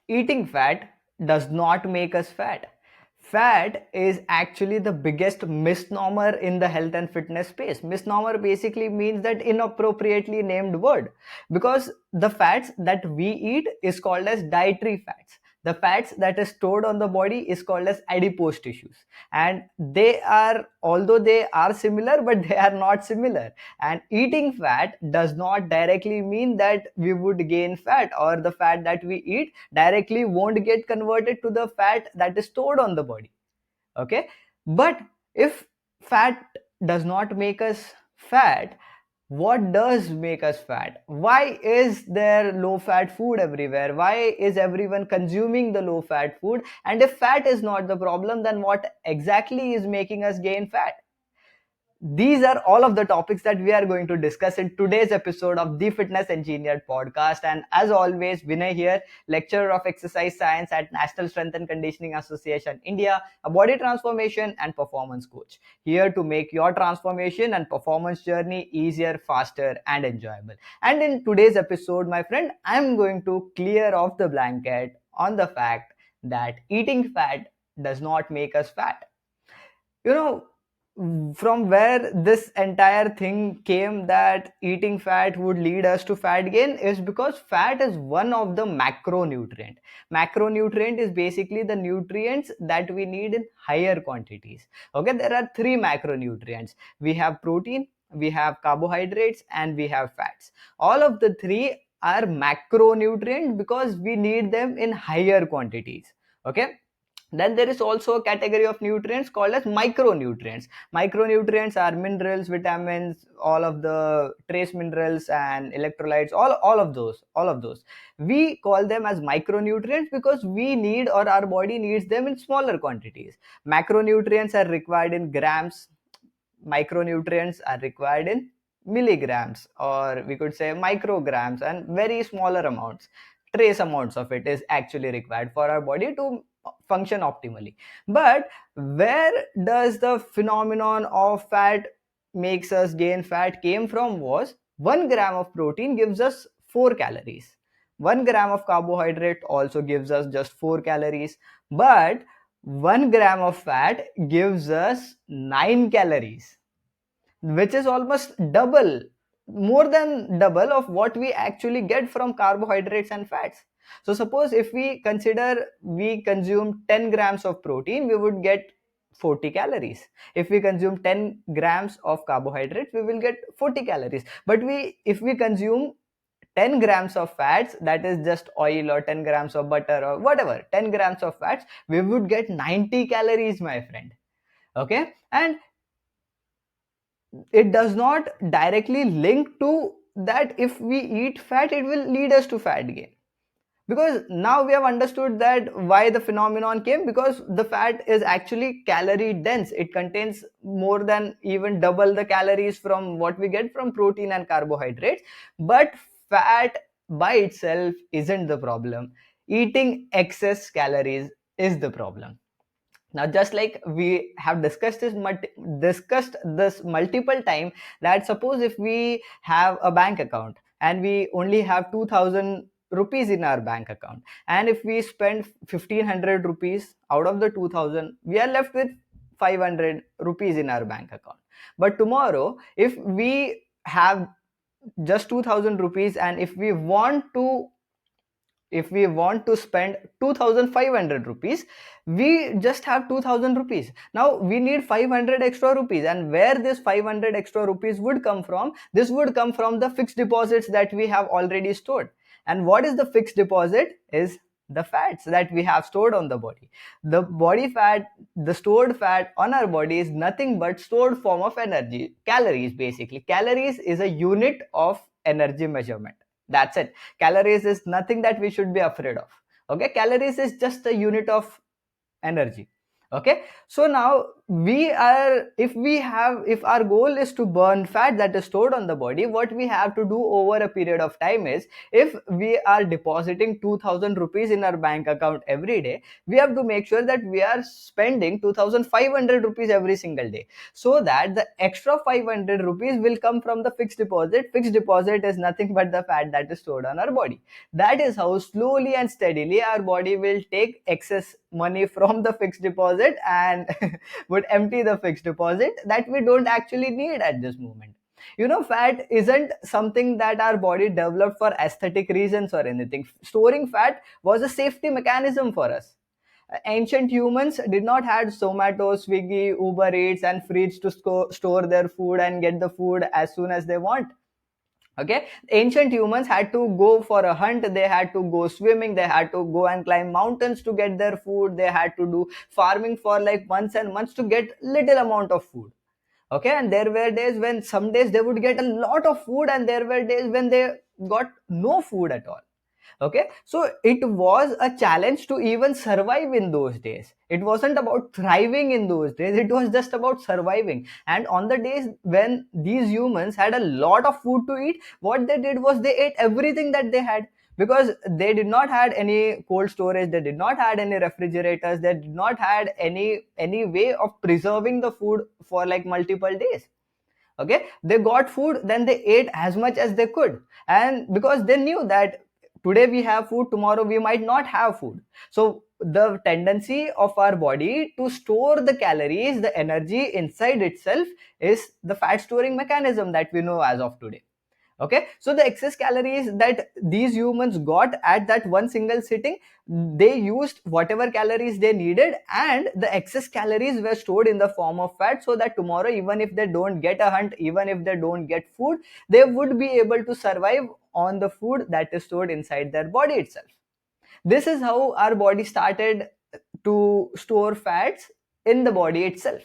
Eating fat does not make us fat. Fat is actually the biggest misnomer in the health and fitness space. Misnomer basically means that inappropriately named word, because the fats that we eat is called as dietary fats. The fats that is stored on the body is called as adipose tissues, and they are, although they are similar, but they are not similar. And eating fat does not directly mean that we would gain fat, or the fat that we eat directly won't get converted to the fat that is stored on the body. Okay, but if fat does not make us fat, what does make us fat? Why is there low fat food everywhere? Why is everyone consuming the low fat food? And if fat is not the problem, then what exactly is making us gain fat? These are all of the topics that we are going to discuss in today's episode of the Fitness Engineered podcast. And as always, Vinay here, lecturer of exercise science at National Strength and Conditioning Association India, a body transformation and performance coach, here to make your transformation and performance journey easier, faster, and enjoyable. And in today's episode, my friend, I'm going to clear off the blanket on the fact that eating fat does not make us fat. You know, from where this entire thing came, that eating fat would lead us to fat gain, is because fat is one of the macronutrient. Macronutrient is basically the nutrients that we need in higher quantities. Okay, there are three macronutrients. We have protein, we have carbohydrates, and we have fats. All of the three are macronutrient because we need them in higher quantities. Okay, then there is also a category of nutrients called as micronutrients. Micronutrients are minerals, vitamins, all of the trace minerals and electrolytes, all of those. We call them as micronutrients because we need, or our body needs them in smaller quantities. Macronutrients are required in grams, micronutrients are required in milligrams, or we could say micrograms, and very smaller amounts, trace amounts of it is actually required for our body to function optimally. But where does the phenomenon of fat makes us gain fat came from was 1 gram of protein gives us 4 calories. 1 gram of carbohydrate also gives us just 4 calories, but 1 gram of fat gives us 9 calories, which is almost double, more than double of what we actually get from carbohydrates and fats. So suppose if we consider we consume 10 grams of protein, we would get 40 calories. If we consume 10 grams of carbohydrates, we will get 40 calories. But if we consume 10 grams of fats, that is just oil, or 10 grams of butter, or whatever, 10 grams of fats, we would get 90 calories, my friend. Okay, and it does not directly link to that if we eat fat it will lead us to fat gain, because now we have understood that why the phenomenon came, because the fat is actually calorie dense. It contains more than even double the calories from what we get from protein and carbohydrates. But fat by itself isn't the problem. Eating excess calories is the problem. Now, just like we have discussed this multiple time, that suppose if we have a bank account and we only have 2000 rupees in our bank account, and if we spend 1500 rupees out of the 2000, we are left with 500 rupees in our bank account. But tomorrow, if we have just 2000 rupees, and if we want to spend 2500 rupees, we just have 2000 rupees. Now we need 500 extra rupees, and where this 500 extra rupees would come from? This would come from the fixed deposits that we have already stored. And what is the fixed deposit? Is the fats that we have stored on the body. The body fat, the stored fat on our body, is nothing but stored form of energy, calories. Basically, calories is a unit of energy measurement. That's it. Calories is nothing that we should be afraid of. Okay, calories is just a unit of energy. Okay, so now we are, if our goal is to burn fat that is stored on the body, what we have to do over a period of time is, if we are depositing 2000 rupees in our bank account every day, we have to make sure that we are spending 2500 rupees every single day, so that the extra 500 rupees will come from the fixed deposit. Fixed deposit is nothing but the fat that is stored on our body. That is how slowly and steadily our body will take excess money from the fixed deposit and would empty the fixed deposit that we don't actually need at this moment. Fat isn't something that our body developed for aesthetic reasons or anything. Storing fat was a safety mechanism for us. Ancient humans did not had Zomato, Swiggy, Uber Eats and fridge to store their food and get the food as soon as they want. Okay, ancient humans had to go for a hunt, they had to go swimming, they had to go and climb mountains to get their food, they had to do farming for like months and months to get little amount of food. Okay, and there were days when some days they would get a lot of food, and there were days when they got no food at all. Okay, so it was a challenge to even survive in those days. It wasn't about thriving in those days, it was just about surviving. And on the days when these humans had a lot of food to eat, what they did was they ate everything that they had, because they did not had any cold storage, they did not had any refrigerators, they did not had any way of preserving the food for like multiple days. Okay, they got food, then they ate as much as they could, and because they knew that today we have food, tomorrow we might not have food. So the tendency of our body to store the calories, the energy inside itself, is the fat storing mechanism that we know as of today. Okay, so the excess calories that these humans got at that one single sitting, they used whatever calories they needed, and the excess calories were stored in the form of fat, so that tomorrow, even if they don't get a hunt, even if they don't get food, they would be able to survive on the food that is stored inside their body itself. This is how our body started to store fats in the body itself.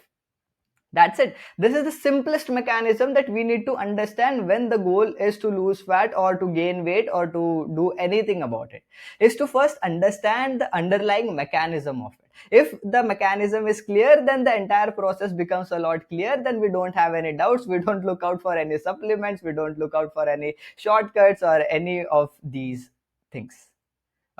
That's it. This is the simplest mechanism that we need to understand when the goal is to lose fat or to gain weight or to do anything about it. Is to first understand the underlying mechanism of it. If the mechanism is clear, then the entire process becomes a lot clear. Then we don't have any doubts. We don't look out for any supplements. We don't look out for any shortcuts or any of these things.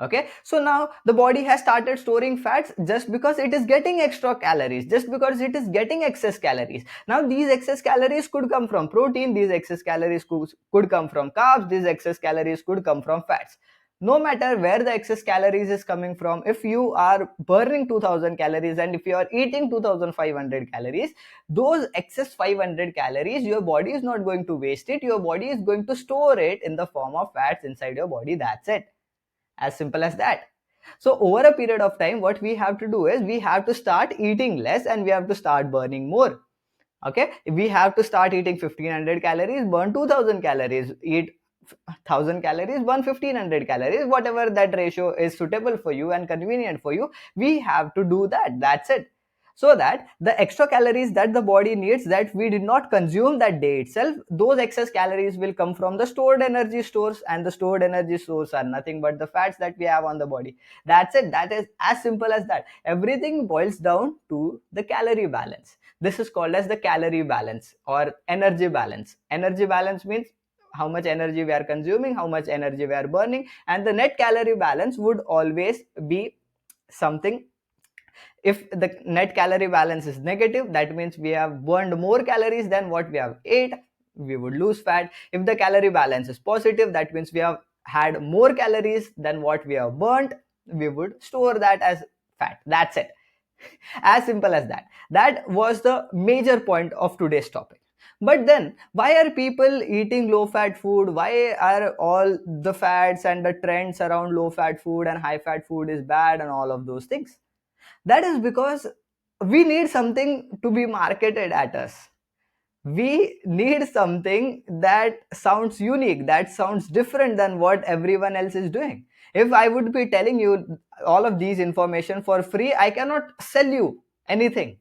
Okay, so now the body has started storing fats just because it is getting extra calories, just because it is getting excess calories. Now these excess calories could come from protein, these excess calories could come from carbs, these excess calories could come from fats. No matter where the excess calories is coming from, if you are burning 2000 calories and if you are eating 2500 calories, those excess 500 calories, your body is not going to waste it, your body is going to store it in the form of fats inside your body. That's it, as simple as that. So over a period of time, what we have to do is we have to start eating less and we have to start burning more. Okay, we have to start eating 1500 calories, burn 2000 calories, eat 1000 calories, burn 1500 calories, whatever that ratio is suitable for you and convenient for you. We have to do that. That's it. So that the extra calories that the body needs, that we did not consume that day itself, those excess calories will come from the stored energy stores, and the stored energy stores are nothing but the fats that we have on the body. That's it. That is as simple as that. Everything boils down to the calorie balance. This is called as the calorie balance or energy balance. Energy balance means how much energy we are consuming, how much energy we are burning, and the net calorie balance would always be something. If the net calorie balance is negative, that means we have burned more calories than what we have ate, we would lose fat. If the calorie balance is positive, that means we have had more calories than what we have burnt, we would store that as fat. That's it. As simple as that. That was the major point of today's topic. But then, why are people eating low fat food? Why are all the fads and the trends around low fat food and high fat food is bad and all of those things? That is because we need something to be marketed at us. We need something that sounds unique, that sounds different than what everyone else is doing. If I would be telling you all of these information for free, I cannot sell you anything.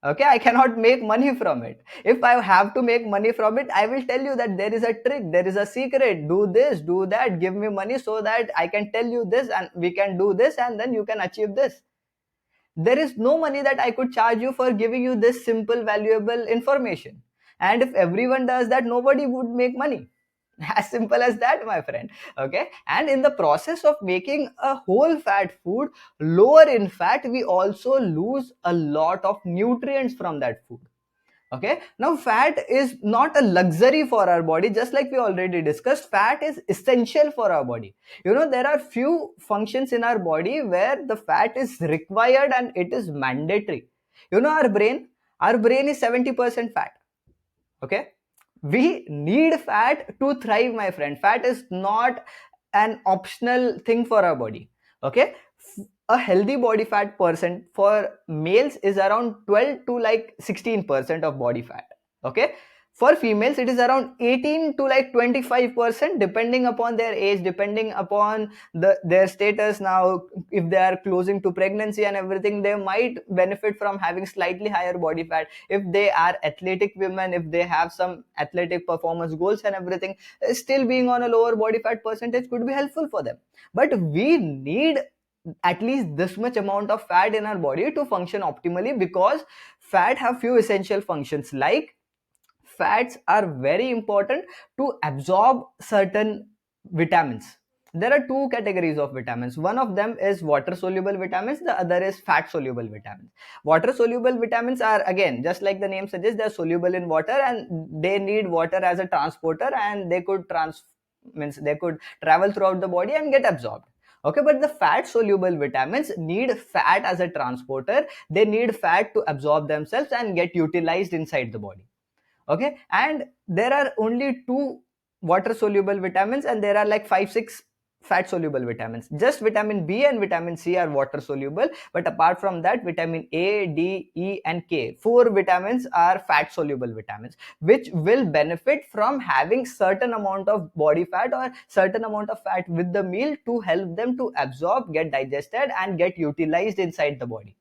Okay, I cannot make money from it. If I have to make money from it, I will tell you that there is a trick, there is a secret, do this, do that, give me money so that I can tell you this and we can do this and then you can achieve this. there is no money that I could charge you for giving you this simple valuable information. And if everyone does that, nobody would make money. As simple as that, my friend. Okay, and in the process of making a whole fat food lower in fat, we also lose a lot of nutrients from that food. Okay, now fat is not a luxury for our body. Just like we already discussed, fat is essential for our body. There are few functions in our body where the fat is required and it is mandatory. Our brain is 70% fat. Okay, we need fat to thrive, my friend. Fat is not an optional thing for our body. Okay, a healthy body fat percent for males is around 12 to like 16% of body fat. Okay, for females it is around 18 to like 25%, depending upon their age, depending upon their status. Now if they are closing to pregnancy and everything, they might benefit from having slightly higher body fat. If they are athletic women, if they have some athletic performance goals and everything, still being on a lower body fat percentage could be helpful for them. But we need at least this much amount of fat in our body to function optimally, because fat have few essential functions. Like, fats are very important to absorb certain vitamins. There are two categories of vitamins. One of them is water soluble vitamins, the other is fat soluble vitamins. Water soluble vitamins are, again, just like the name suggests, they're soluble in water and they need water as a transporter, and they could means they could travel throughout the body and get absorbed. Okay, but the fat soluble vitamins need fat as a transporter. They need fat to absorb themselves and get utilized inside the body. Okay, and there are only two water soluble vitamins, and there are like 5 6 fat soluble vitamins. Just vitamin B and vitamin C are water soluble, but apart from that, vitamin A, D, E and K, four vitamins are fat soluble vitamins, which will benefit from having certain amount of body fat or certain amount of fat with the meal to help them to absorb, get digested and get utilized inside the body.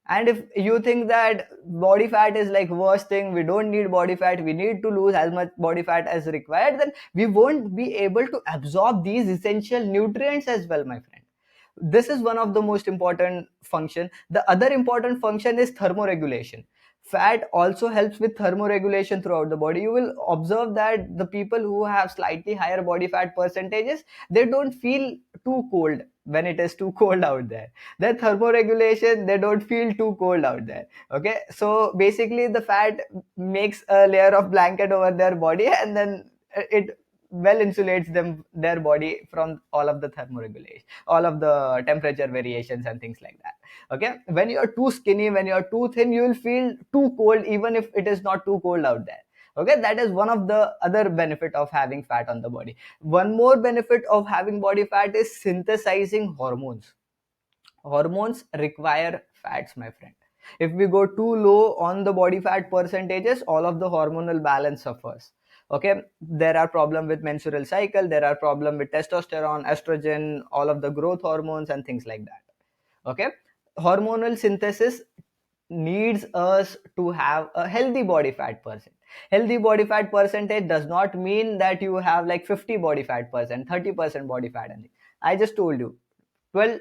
And if you think that body fat is like worst thing, we don't need body fat, we need to lose as much body fat as required, then we won't be able to absorb these essential nutrients as well, my friend. This is one of the most important function. The other important function is thermoregulation. Fat also helps with thermoregulation throughout the body. You will observe that the people who have slightly higher body fat percentages, they don't feel too cold when it is too cold out there. Their thermoregulation, they don't feel too cold out there. Okay, so basically the fat makes a layer of blanket over their body, and then it well insulates their body from all of the thermoregulation, all of the temperature variations and things like that. Okay, when you're too skinny, when you're too thin, you will feel too cold even if it is not too cold out there. Okay, that is one of the other benefit of having fat on the body. One more benefit of having body fat is synthesizing hormones. Hormones require fats, my friend. If we go too low on the body fat percentages, all of the hormonal balance suffers. Okay, there are problem with menstrual cycle, there are problem with testosterone, estrogen, all of the growth hormones and things like that. Okay, hormonal synthesis needs us to have a healthy body fat percent. Healthy body fat percentage does not mean that you have like 50 body fat percent, 30% body fat. And I just told you 12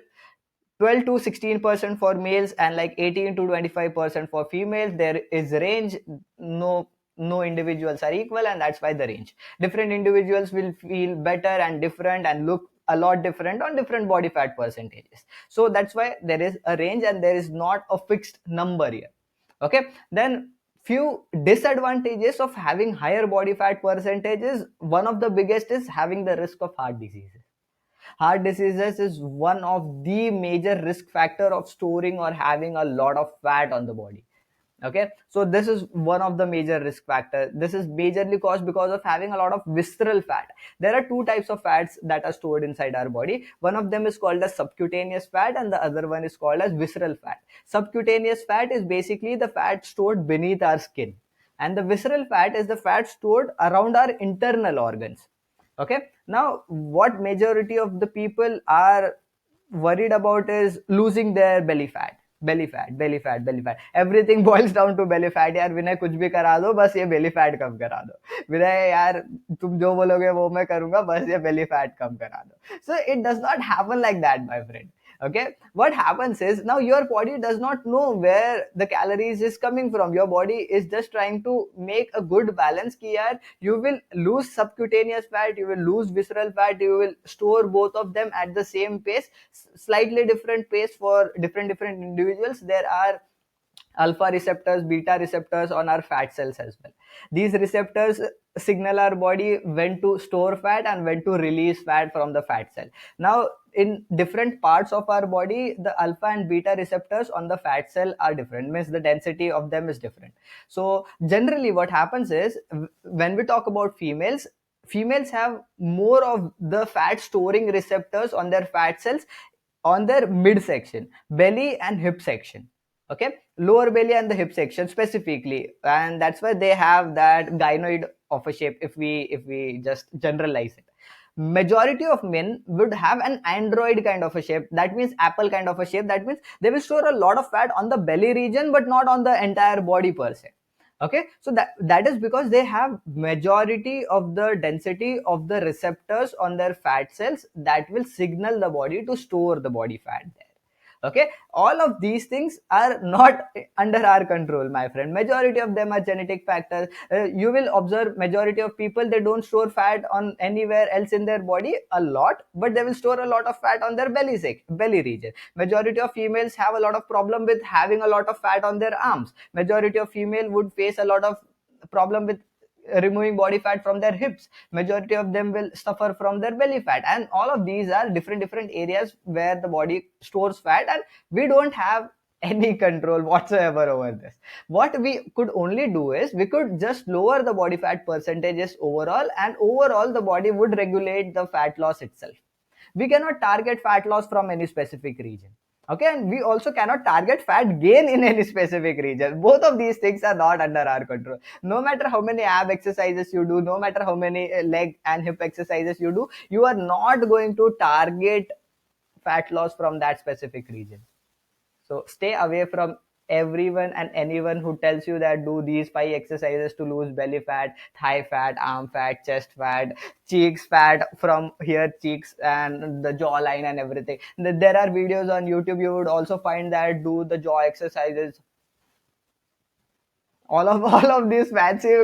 12 to 16% for males and like 18 to 25% for females. There is range. No individuals are equal, and that's why the range. Different individuals will feel better and different and look a lot different on different body fat percentages. So that's why there is a range and there is not a fixed number here. Okay, then few disadvantages of having higher body fat percentages. One of the biggest is having the risk of heart diseases. Heart diseases is one of the major risk factor of storing or having a lot of fat on the body. Okay, so this is one of the major risk factor. This is majorly caused because of having a lot of visceral fat. There are two types of fats that are stored inside our body. One of them is called as subcutaneous fat and the other one is called as visceral fat. Subcutaneous fat is basically the fat stored beneath our skin, and the visceral fat is the fat stored around our internal organs. Okay, now what majority of the people are worried about is losing their belly fat. Belly fat, belly fat, belly fat, everything boils down to belly fat. यार विनय कुछ भी करा दो, बस ये belly fat कम करा दो. विनय यार तुम जो बोलोगे वो मैं करूंगा, बस ये belly fat कम करा दो. So it does not happen like that, my friend. Okay, what happens is now your body does not know where the calories is coming from. Your body is just trying to make a good balance ki yaar, you will lose subcutaneous fat, you will lose visceral fat, you will store both of them at the same pace, slightly different pace for different individuals. There are alpha receptors, beta receptors on our fat cells as well. These receptors signal our body when to store fat and when to release fat from the fat cell. Now, in different parts of our body, the alpha and beta receptors on the fat cell are different, means the density of them is different. So, generally, what happens is when we talk about females, females have more of the fat storing receptors on their fat cells on their midsection, belly and hip section. Okay, lower belly and the hip section specifically, and that's why they have that gynoid of a shape. If we just generalize it, majority of men would have an android kind of a shape. That means apple kind of a shape. That means they will store a lot of fat on the belly region, but not on the entire body per se. Okay, so that is because they have majority of the density of the receptors on their fat cells that will signal the body to store the body fat there. Okay, all of these things are not under our control, my friend. Majority of them are genetic factors. You will observe majority of people, they don't store fat on anywhere else in their body a lot, but they will store a lot of fat on their belly region. Majority of females have a lot of problem with having a lot of fat on their arms. Majority of female would face a lot of problem with removing body fat from their hips. Majority of them will suffer from their belly fat, and all of these are different areas where the body stores fat, and we don't have any control whatsoever over this. What we could only do is we could just lower the body fat percentages overall, and overall the body would regulate the fat loss itself. We cannot target fat loss from any specific region. Okay, and we also cannot target fat gain in any specific region. Both of these things are not under our control. No matter how many ab exercises you do, no matter how many leg and hip exercises you do, you are not going to target fat loss from that specific region. So stay away from everyone and anyone who tells you that do these 5 exercises to lose belly fat, thigh fat, arm fat, chest fat, cheeks fat from here, cheeks and the jawline and everything. There are videos on YouTube. You would also find that do the jaw exercises. All of these fancy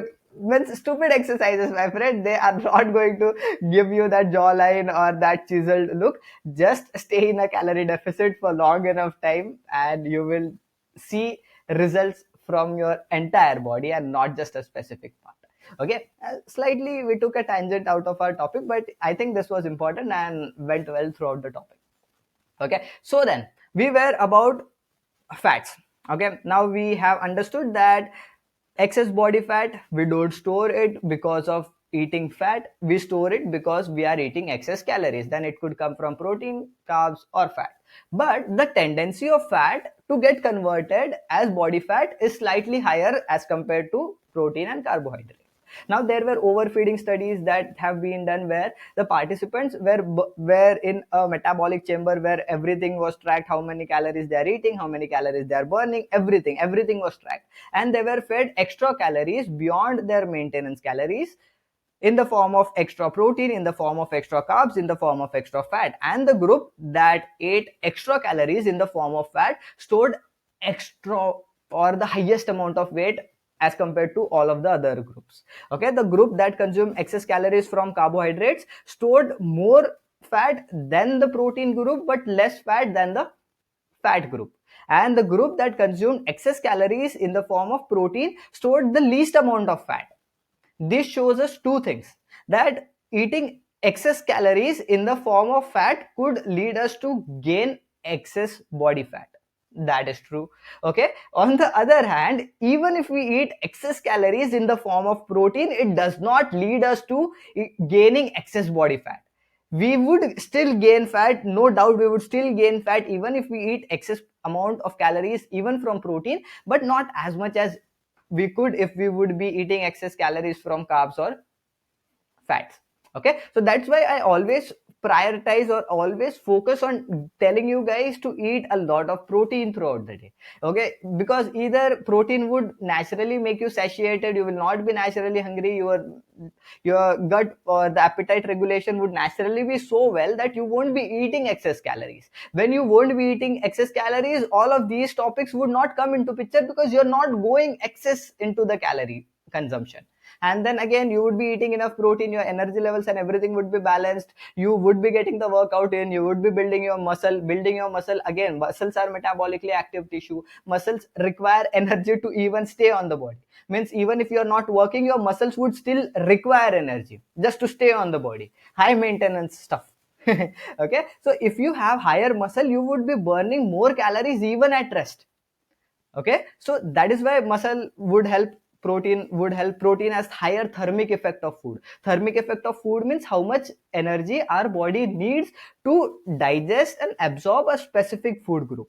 stupid exercises, my friend, they are not going to give you that jawline or that chiseled look. Just stay in a calorie deficit for long enough time and you will see results from your entire body and not just a specific part. Okay, slightly we took a tangent out of our topic, but I think this was important and went well throughout the topic. Okay, so then we were about fats. Okay, now we have understood that excess body fat, we don't store it because of eating fat, we store it because we are eating excess calories. Then it could come from protein, carbs or fat. But the tendency of fat to get converted as body fat is slightly higher as compared to protein and carbohydrate. Now there were overfeeding studies that have been done where the participants were in a metabolic chamber where everything was tracked, how many calories they are eating, how many calories they are burning, everything was tracked, and they were fed extra calories beyond their maintenance calories in the form of extra protein, in the form of extra carbs, in the form of extra fat. And the group that ate extra calories in the form of fat stored extra or the highest amount of weight as compared to all of the other groups. Okay, the group that consumed excess calories from carbohydrates stored more fat than the protein group but less fat than the fat group. And the group that consumed excess calories in the form of protein stored the least amount of fat. This shows us two things: that eating excess calories in the form of fat could lead us to gain excess body fat. That is true. Okay, on the other hand, even if we eat excess calories in the form of protein, it does not lead us to gaining excess body fat. We would still gain fat, no doubt. We would still gain fat even if we eat excess amount of calories even from protein, but not as much as we could if we would be eating excess calories from carbs or fats. Okay, so that's why I always prioritize or always focus on telling you guys to eat a lot of protein throughout the day. Okay, because either protein would naturally make you satiated, you will not be naturally hungry, your gut or the appetite regulation would naturally be so well that you won't be eating excess calories. When you won't be eating excess calories, all of these topics would not come into picture because you're not going excess into the calorie consumption. And then again, you would be eating enough protein, your energy levels and everything would be balanced, you would be getting the workout in, you would be building your muscle. Again, muscles are metabolically active tissue, muscles require energy to even stay on the body. Means even if you're not working, your muscles would still require energy just to stay on the body. High maintenance stuff. Okay, so if you have higher muscle, you would be burning more calories even at rest. Okay, so that is why muscle would help. Protein has higher thermic effect of food. Thermic effect of food means how much energy our body needs to digest and absorb a specific food group.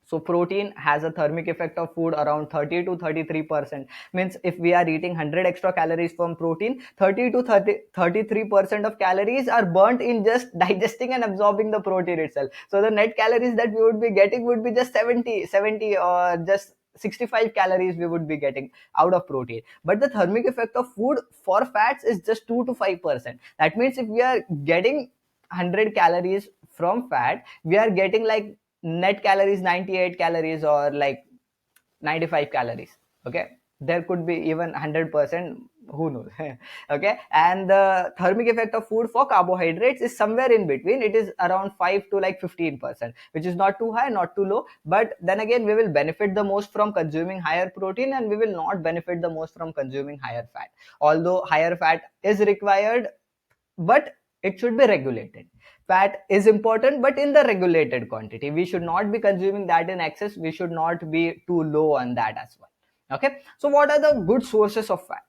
So protein has a thermic effect of food around 30 to 33%. Means if we are eating 100 extra calories from protein, 30 to 33% of calories are burnt in just digesting and absorbing the protein itself. So the net calories that we would be getting would be just 70 or just 65 calories we would be getting out of protein. But the thermic effect of food for fats is just 2 to 5%. That means if we are getting 100 calories from fat, we are getting like net calories 98 calories or like 95 calories. Okay, there could be even 100%, who knows. Okay, and the thermic effect of food for carbohydrates is somewhere in between, it is around 5 to like 15%, which is not too high, not too low. But then again, we will benefit the most from consuming higher protein and we will not benefit the most from consuming higher fat, although higher fat is required, but it should be regulated. Fat is important, but in the regulated quantity. We should not be consuming that in excess, we should not be too low on that as well. Okay, so what are the good sources of fat?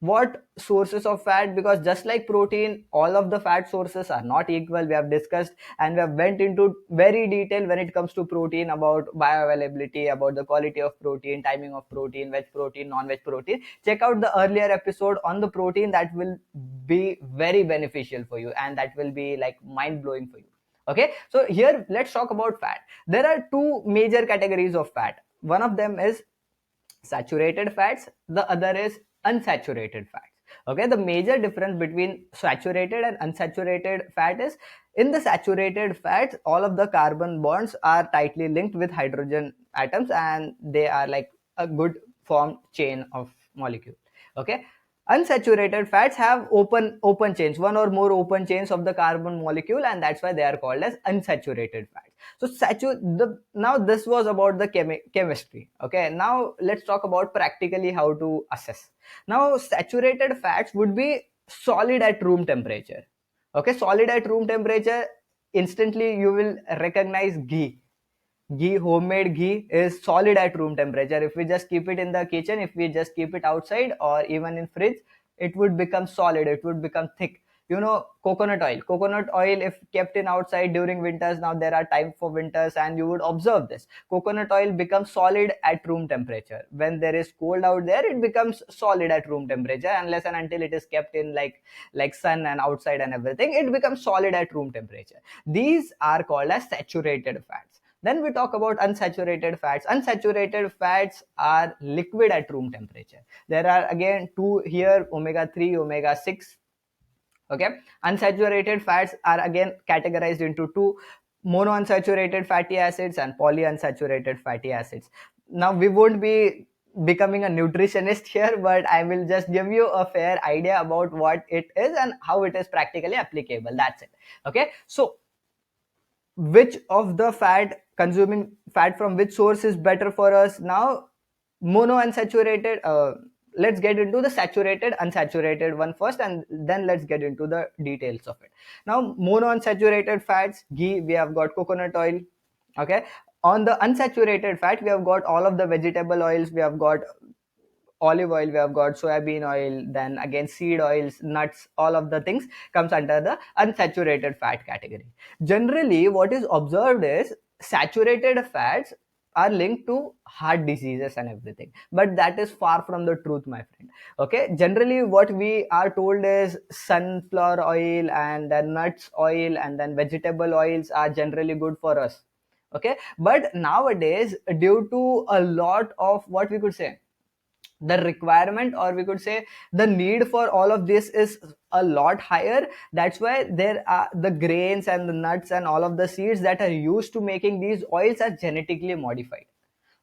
What sources of fat? Because just like protein, all of the fat sources are not equal, we have discussed, and we have went into very detail when it comes to protein, about bioavailability, about the quality of protein, timing of protein, veg protein, non-veg protein. Check out the earlier episode on the protein, that will be very beneficial for you and that will be like mind-blowing for you. Okay, so here let's talk about fat. There are two major categories of fat. One of them is saturated fats, the other is unsaturated fats. Okay, the major difference between saturated and unsaturated fat is, in the saturated fats, all of the carbon bonds are tightly linked with hydrogen atoms and they are like a good formed chain of molecule. Okay, unsaturated fats have open chains, one or more open chains of the carbon molecule, and that's why they are called as unsaturated fats. So now this was about the chemistry. Okay, now let's talk about practically how to assess. Now saturated fats would be solid at room temperature. Okay, solid at room temperature, instantly you will recognize ghee. Homemade ghee is solid at room temperature. If we just keep it in the kitchen, if we just keep it outside or even in fridge, it would become solid, it would become thick. Coconut oil if kept in outside during winters, now there are time for winters and you would observe this, coconut oil becomes solid at room temperature. When there is cold out there, it becomes solid at room temperature, unless and until it is kept in like sun and outside and everything, it becomes solid at room temperature. These are called as saturated fats. Then we talk about unsaturated fats. Unsaturated fats are liquid at room temperature. There are again two here, omega 3, omega 6. Okay, unsaturated fats are again categorized into two: monounsaturated fatty acids and polyunsaturated fatty acids. Now we won't be becoming a nutritionist here, but I will just give you a fair idea about what it is and how it is practically applicable. That's it. Okay, so which of the fat, consuming fat from which source is better for us? Now monounsaturated, let's get into the saturated unsaturated one first and then let's get into the details of it. Now monounsaturated fats, ghee, we have got coconut oil. Okay, on the unsaturated fat, we have got all of the vegetable oils, we have got olive oil, we have got soybean oil, then again seed oils, nuts, all of the things comes under the unsaturated fat category. Generally what is observed is saturated fats are linked to heart diseases and everything, but that is far from the truth, my friend. Okay, generally what we are told is sunflower oil and then nuts oil and then vegetable oils are generally good for us. Okay, but nowadays, due to a lot of what we could say, the requirement, or we could say the need for all of this is a lot higher. That's why there are the grains and the nuts and all of the seeds that are used to making these oils are genetically modified.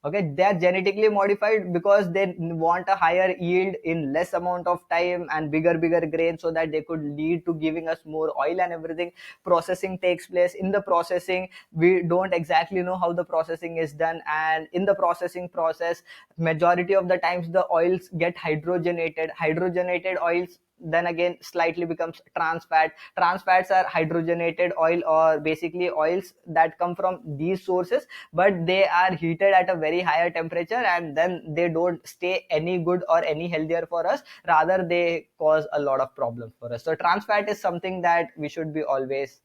Okay, they are genetically modified because they want a higher yield in less amount of time and bigger grain, so that they could lead to giving us more oil and everything. Processing takes place. In the processing, we don't exactly know how the processing is done, and in the processing process, majority of the times the oils get hydrogenated oils then again slightly becomes trans fats are hydrogenated oil, or basically oils that come from these sources, but they are heated at a very higher temperature, and then they don't stay any good or any healthier for us. Rather, they cause a lot of problems for us. So trans fat is something that we should be always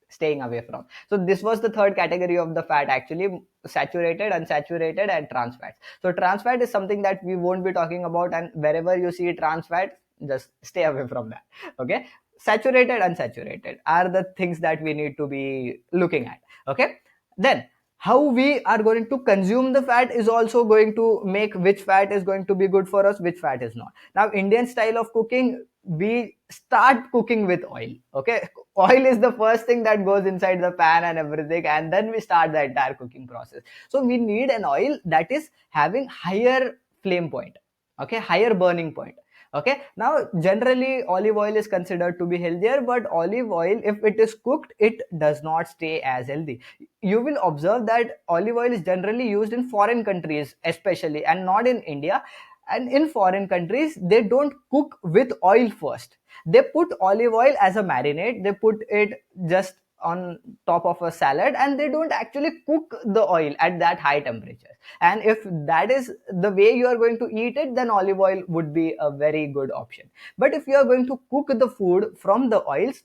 staying away from. So this was the third category of the fat, actually: saturated, unsaturated, and trans fats. So trans fat is something that we won't be talking about, and wherever you see trans fat, just stay away from that. Okay, saturated, unsaturated are the things that we need to be looking at. Okay, then how we are going to consume the fat is also going to make which fat is going to be good for us, which fat is not. Now, Indian style of cooking, we start cooking with oil. Okay, oil is the first thing that goes inside the pan and everything, and then we start the entire cooking process. So we need an oil that is having higher flame point. Okay, higher burning point. Okay, now generally olive oil is considered to be healthier, but olive oil, if it is cooked, it does not stay as healthy. You will observe that olive oil is generally used in foreign countries especially, and not in India. And in foreign countries, they don't cook with oil first. They put olive oil as a marinade, they put it just on top of a salad, and they don't actually cook the oil at that high temperature. And if that is the way you are going to eat it, then olive oil would be a very good option. But if you are going to cook the food from the oils,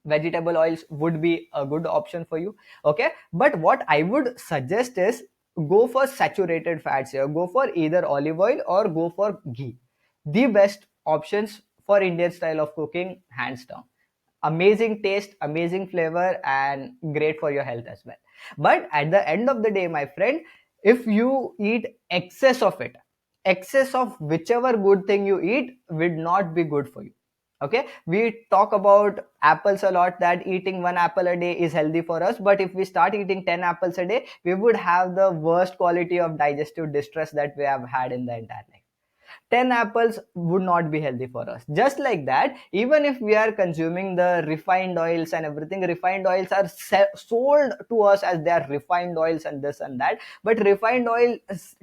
vegetable oils would be a good option for you. Okay, but what I would suggest is go for saturated fats here. Go for either olive oil or go for ghee. The best options for Indian style of cooking, hands down. Amazing taste, amazing flavor, and great for your health as well. But at the end of the day, my friend, if you eat excess of it, excess of whichever good thing you eat would not be good for you. Okay, we talk about apples a lot, that eating one apple a day is healthy for us, but if we start eating 10 apples a day, we would have the worst quality of digestive distress that we have had in the entire life. 10 apples would not be healthy for us. Just like that, even if we are consuming the refined oils and everything, refined oils are sold to us as they are refined oils and this and that, but refined oil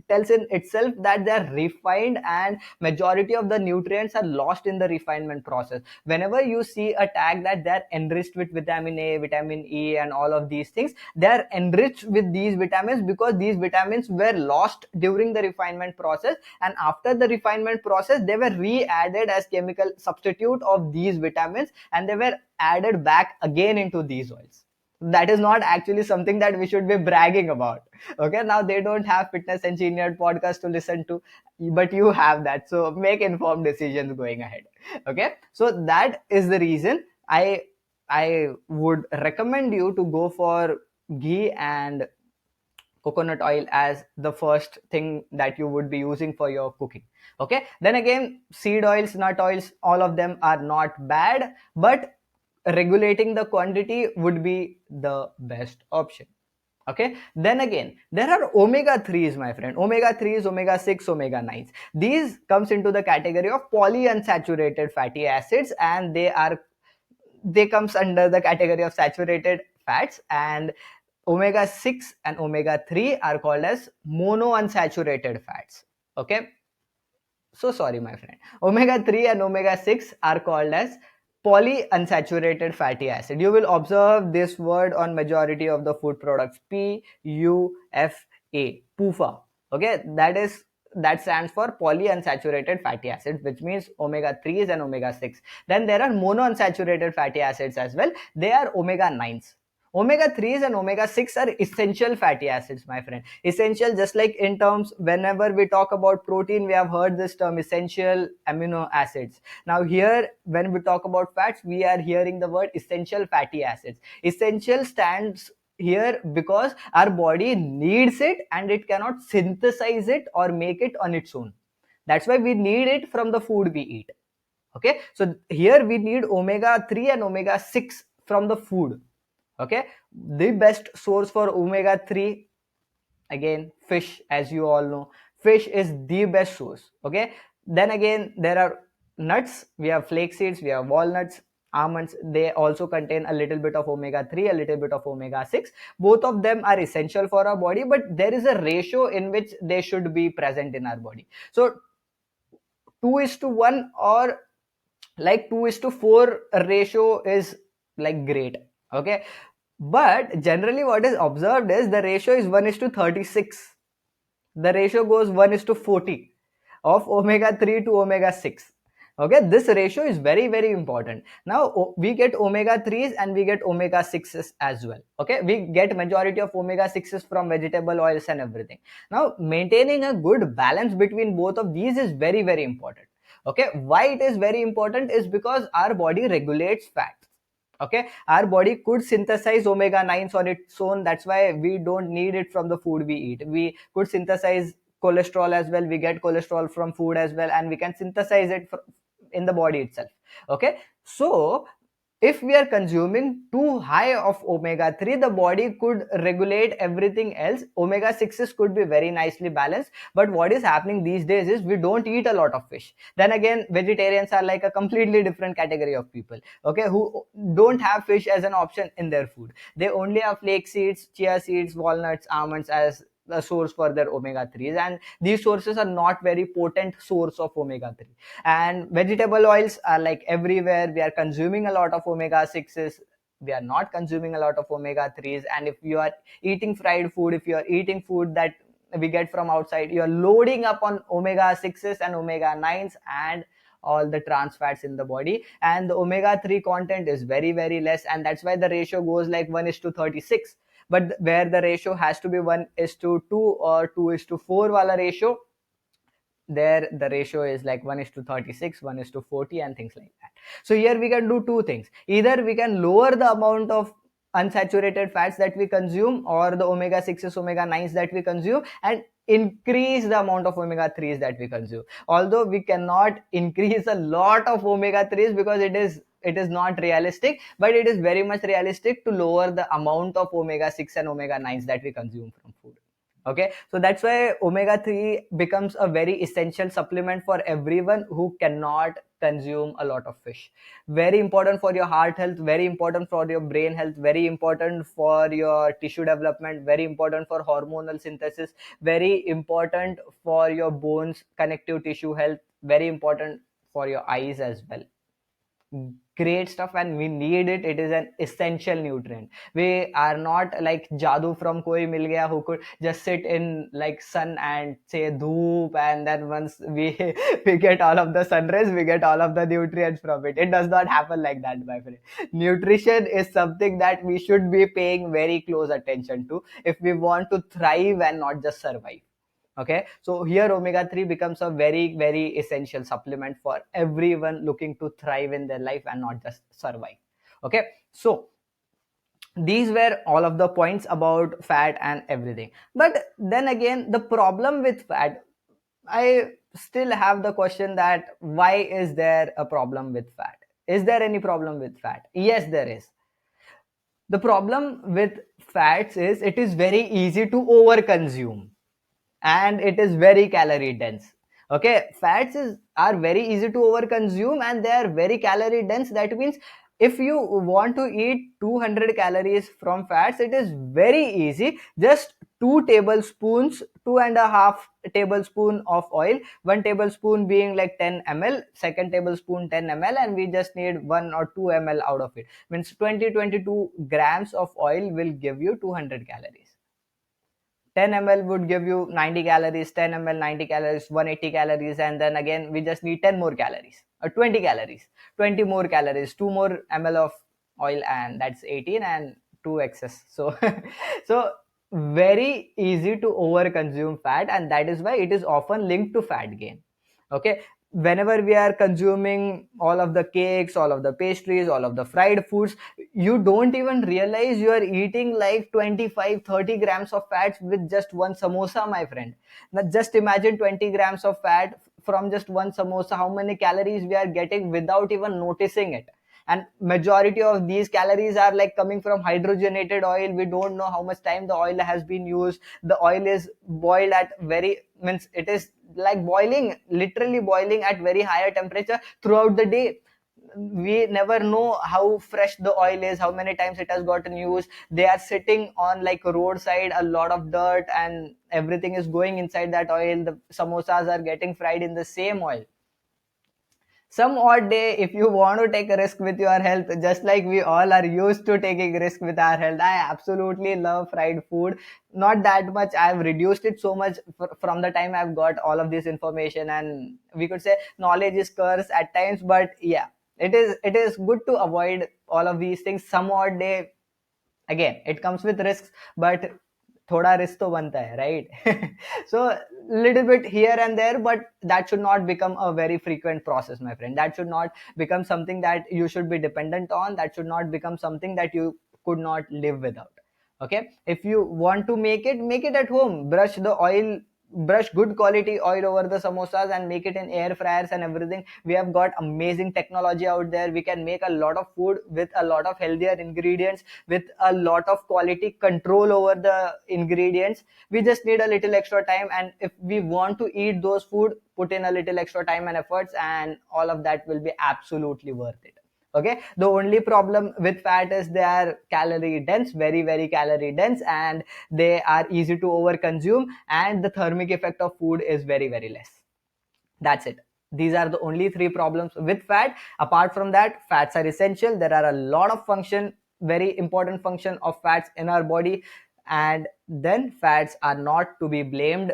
tells in itself that they are refined, and majority of the nutrients are lost in the refinement process. Whenever you see a tag that they are enriched with vitamin A, vitamin E, and all of these things, they are enriched with these vitamins because these vitamins were lost during the refinement process, and after the refinement process they were re-added as chemical substitute of these vitamins, and they were added back again into these oils. That is not actually something that we should be bragging about. Okay, now they don't have fitness engineered podcast to listen to, but you have that, so make informed decisions going ahead. Okay, so that is the reason I would recommend you to go for ghee and coconut oil as the first thing that you would be using for your cooking. Okay, then again, seed oils, nut oils, all of them are not bad, but regulating the quantity would be the best option. Okay, then again, there are omega 3s, my friend. Omega 3s, omega 6, omega 9s, these comes into the category of polyunsaturated fatty acids, and they comes under the category of saturated fats. And omega 6 and omega 3 are called as monounsaturated fats. Okay, so sorry, my friend. Omega 3 and omega 6 are called as polyunsaturated fatty acid. You will observe this word on majority of the food products: PUFA, PUFA. Okay, that stands for polyunsaturated fatty acids, which means omega 3s and omega 6. Then there are monounsaturated fatty acids as well. They are omega 9s. Omega 3s and omega 6 are essential fatty acids, my friend. Essential, just like in terms, whenever we talk about protein, we have heard this term essential amino acids. Now, here, when we talk about fats, we are hearing the word essential fatty acids. Essential stands here because our body needs it and it cannot synthesize it or make it on its own. That's why we need it from the food we eat. Okay, so here we need omega 3 and omega 6 from the food. Okay, the best source for omega 3, again, fish. As you all know, fish is the best source. Okay, then again, there are nuts. We have flax seeds, we have walnuts, almonds. They also contain a little bit of omega 3, a little bit of omega 6. Both of them are essential for our body, but there is a ratio in which they should be present in our body. So 2 is to 1 or like 2 is to 4 ratio is like great. Okay, but generally what is observed is the ratio is 1 is to 36. The ratio goes 1 is to 40 of omega 3 to omega 6. Okay, this ratio is very, very important. Now we get omega 3s and we get omega 6s as well. Okay, we get majority of omega 6s from vegetable oils and everything. Now maintaining a good balance between both of these is very, very important. Okay, why it is very important is because our body regulates fats. Okay, our body could synthesize omega 9s on its own. That's why we don't need it from the food we eat. We could synthesize cholesterol as well. We get cholesterol from food as well, and we can synthesize it in the body itself. Okay, so if we are consuming too high of omega 3, the body could regulate everything else. Omega 6s could be very nicely balanced, but what is happening these days is we don't eat a lot of fish. Then again, vegetarians are like a completely different category of people, okay, who don't have fish as an option in their food. They only have flax seeds, chia seeds, walnuts, almonds as the source for their omega 3s, and these sources are not very potent source of omega 3. And vegetable oils are like everywhere. We are consuming a lot of omega 6s, we are not consuming a lot of omega 3s. And if you are eating fried food, if you are eating food that we get from outside, you are loading up on omega 6s and omega 9s and all the trans fats in the body, and the omega 3 content is very, very less, and that's why the ratio goes like 1 is to 36. But where the ratio has to be 1 is to 2 or 2 is to 4 wala ratio, there the ratio is like 1 is to 36, 1 is to 40, and things like that. So here we can do two things. Either we can lower the amount of unsaturated fats that we consume, or the omega 6s, omega 9s that we consume, and increase the amount of omega 3s that we consume. Although we cannot increase a lot of omega 3s because it is not realistic, but it is very much realistic to lower the amount of omega 6 and omega 9s that we consume from food. Okay, so that's why omega 3 becomes a very essential supplement for everyone who cannot consume a lot of fish. Very important for your heart health, very important for your brain health, very important for your tissue development, very important for hormonal synthesis, very important for your bones, connective tissue health, very important for your eyes as well. Great stuff, and we need it. It is an essential nutrient. We are not like Jadoo from Koi Mil Gaya who could just sit in like sun and say dhoop, and then once we we get all of the sun rays, we get all of the nutrients from it. It does not happen like that, my friend. Nutrition is something that we should be paying very close attention to if we want to thrive and not just survive. Okay, so here omega 3 becomes a very, very essential supplement for everyone looking to thrive in their life and not just survive. Okay, so these were all of the points about fat and everything. But then again, the problem with fat, I still have the question that why is there a problem with fat? Is there any problem with fat? Yes, there is. The problem with fats is it is very easy to overconsume and it is very calorie dense. Okay, fats are very easy to overconsume and they are very calorie dense. That means if you want to eat 200 calories from fats, it is very easy. Just 2 tablespoons, 2.5 tablespoon of oil, 1 tablespoon being like 10 ml, second tablespoon 10 ml, and we just need 1 or 2 ml out of it. Means 22 grams of oil will give you 200 calories. 10 ml would give you 90 calories, 10 ml 90 calories, 180 calories, and then again we just need 10 more calories or 20 calories, 20 more calories, 2 more ml of oil, and that's 18, and to excess. So so very easy to over consume fat, and that is why it is often linked to fat gain. Okay, whenever we are consuming all of the cakes, all of the pastries, all of the fried foods, you don't even realize you are eating like 25-30 grams of fats with just one samosa, my friend. Now just imagine 20 grams of fat from just one samosa, how many calories we are getting without even noticing it. And majority of these calories are like coming from hydrogenated oil. We don't know how much time the oil has been used. The oil is boiled at very, means it is like boiling, literally boiling at very higher temperature throughout the day. We never know how fresh the oil is, how many times it has gotten used. They are sitting on like a roadside, a lot of dirt and everything is going inside that oil. The samosas are getting fried in the same oil. Some odd day, if you want to take a risk with your health, just like we all are used to taking risk with our health. I absolutely love fried food. Not that much, I've reduced it so much from the time I've got all of this information, and we could say knowledge is curse at times. But yeah, it is good to avoid all of these things. Some odd day, again, it comes with risks, but thoda risk to banta hai, right? So little bit here and there, but that should not become a very frequent process, my friend. That should not become something that you should be dependent on. That should not become something that you could not live without. Okay, if you want to make it at home. Brush good quality oil over the samosas and make it in air fryers and everything. We have got amazing technology out there. We can make a lot of food with a lot of healthier ingredients, with a lot of quality control over the ingredients. We just need a little extra time, and if we want to eat those food, put in a little extra time and efforts, and all of that will be absolutely worth it. Okay, the only problem with fat is they are calorie dense, very very calorie dense, and they are easy to over consume, and the thermic effect of food is very very less. That's it. These are the only three problems with fat. Apart from that, fats are essential. There are a lot of function, very important function of fats in our body, and then fats are not to be blamed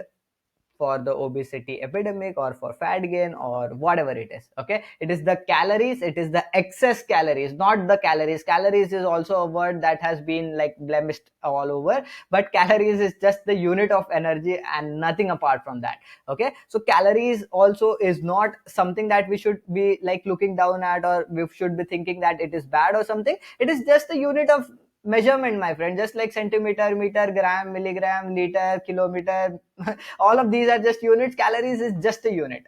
for the obesity epidemic or for fat gain or whatever it is. Okay, it is the calories, it is the excess calories, not the calories. Calories is also a word that has been like blemished all over, but calories is just the unit of energy and nothing apart from that. Okay, so calories also is not something that we should be like looking down at, or we should be thinking that it is bad or something. It is just the unit of measurement, my friend. Just like centimeter, meter, gram, milligram, liter, kilometer, all of these are just units. Calories is just a unit.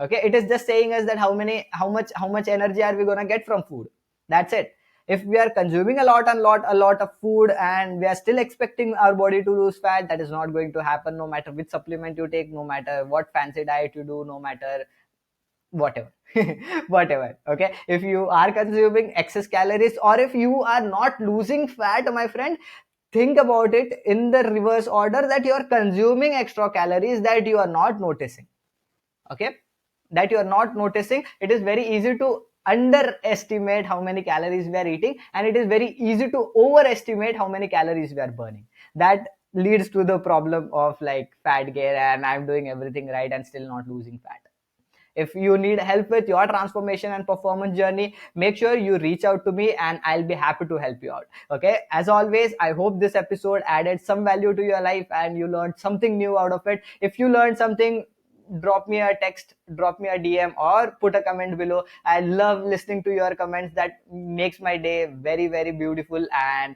Okay, it is just saying us that how much energy are we going to get from food. That's it. If we are consuming a lot of food and we are still expecting our body to lose fat, that is not going to happen, no matter which supplement you take, no matter what fancy diet you do, no matter whatever. Whatever. Okay, if you are consuming excess calories, or if you are not losing fat, my friend, think about it in the reverse order, that you are consuming extra calories that you are not noticing. Okay, that you are not noticing. It is very easy to underestimate how many calories we are eating, and it is very easy to overestimate how many calories we are burning. That leads to the problem of like fat gain, and I'm doing everything right and still not losing fat. If you need help with your transformation and performance journey, make sure you reach out to me and I'll be happy to help you out. Okay, as always, I hope this episode added some value to your life and you learned something new out of it. If you learned something, drop me a text, drop me a DM, or put a comment below. I love listening to your comments. That makes my day very very beautiful. And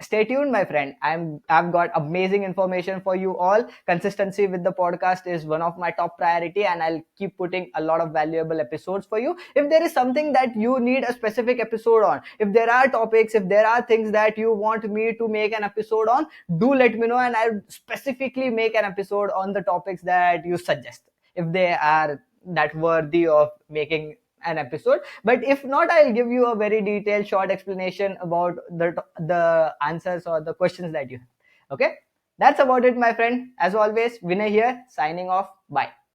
stay tuned, my friend. I've got amazing information for you all. Consistency with the podcast is one of my top priority, and I'll keep putting a lot of valuable episodes for you. If there is something that you need a specific episode on, if there are topics, if there are things that you want me to make an episode on, do let me know, and I'll specifically make an episode on the topics that you suggest, if they are that worthy of making an episode. But if not, I'll give you a very detailed short explanation about the answers or the questions that you have. Okay, that's about it, my friend. As always, Vinay here, signing off. Bye.